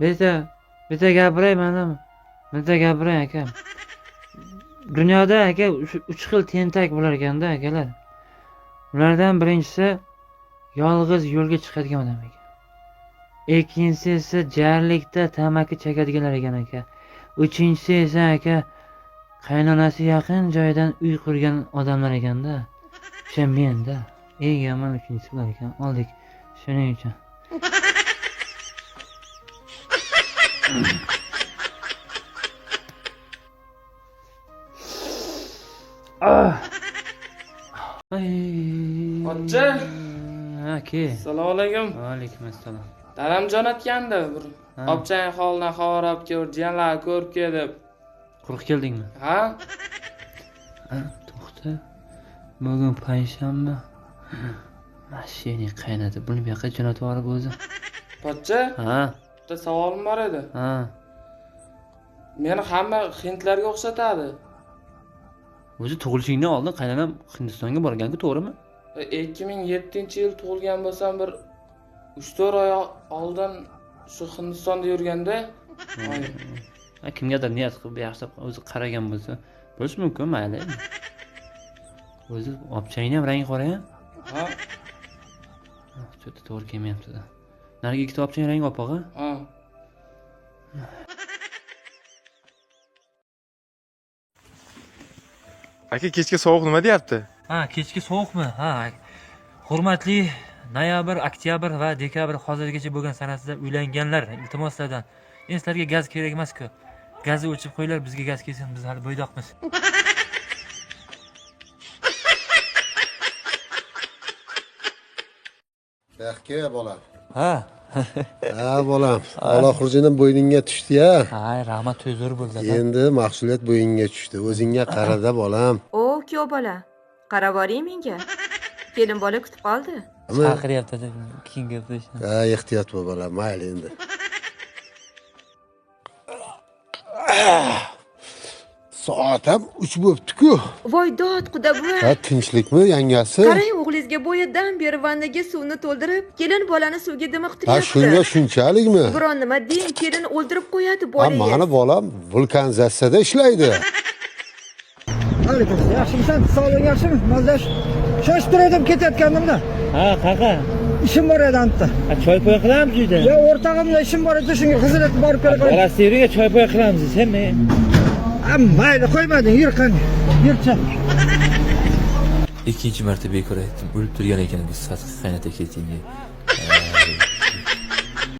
Bitta gapiray mana. Bitta gapiray aka. Dunyoda aka 3 xil tentak bo'lar ekanda akalar. Ulardan birinchisi yolg'iz yo'lga chiqadigan odam ekan. Ikkinchisi esa jarlikda tamaki chekadiganlar ekan aka. Uchinchisi esa aka qaynonasi yaqin joydan uy qurgan odamlar ekanda. O'sha menda. Eng yomon uchinchisi bo'lar ekan. Oldik. Shuning uchun. Pochcha. Aka. Assalomu alaykum. Va alaykum assalom. Dadam jo'natgandi. Obchang holini xabarab ko'r, jiyanlarni ko'rib kel deb. Quruq keldingmi? Ha? To'xta. Bugun payshanba. Mashina qaynadi. Buni bu yoqqa jo'natib yuborib o'zi. Pochcha. Ha. Bitta savolim bor edi. Ha. Meni hamma hindlarga o'xshatadi. O'zi tug'ilishingdan oldin qaynonam Hindistonga borgan-ku, to'g'rimi? 2007-yil tug'ilgan bo'lsam, bir 3-4 oy oldin shu Hindistonda yurganda, kimgadir niyat qilib yaxshilab o'zi qaragan bo'lsa, bo'lishi mumkin, mayli. O'zi obchangni ham rangi qora-ya? Ha. Juda to'g'ri kelmayapti-da. Narigi ikkita obchang rangi oppoq-a? Ha. Aka, kechga sovuq nima deyapti? Ha, kechki sovuqmi? Ha. Hurmatli noyabr, oktyabr va dekabr hozirgacha bo'lgan sanasida uylanganlar, iltimos sizlardan. Endi sizlarga gaz kerak emas-ku. Gazni o'chib qo'yinglar, bizga gaz kelsin, biz hali bo'ydoqmiz. Yaxki bolam. Ha. Ha bolam. Alloh xurjinim bo'yningga tushdi-ya. Hay, rahmat, to'y zo'r bo'ldi. Endi mahsuliyat bo'yingga tushdi. O'zingga qarada bolam. O, kuyov bola. Qarab boring menga. Kelin bola kutib qoldi. Chaqiryapti, keyin gaplashamiz. Ha, ehtiyot bo'l bolam, mayli endi. Soat ham 3 bo'libdi-ku. Voy dod quda buva. Ha, tinchlikmi yangasi? Qarang, o'g'lingizga bo'yidan beri vannaga suvni to'ldirib, kelin bolani suvga Ha, dimiqtiryapti. shunga shunchalikmi? Biron nima deng, kelin o'ldirib qo'yadi Ha, bolangiz. mani bolam vulkanizatsiyada ishlaydi. Alaykum. Yaxshimisan? Sog'lig'ing yaxshimi? Mazdash. Shoshib turdim ketayotgandimda. Ha, qaqa. Ishim bor edi anta. Choy poy qilamiz uyda. Ya o'rtog'imla ishim bor edi, shunga xizmat borib kelib qo'y. Borasizga choy poy qilamiz, senmi? Mayli, qo'ymading, yur qani. Yurchi. Ikkinchi marta bekor aytdim, o'lib turgan ekan biz sasqi qaynata keting.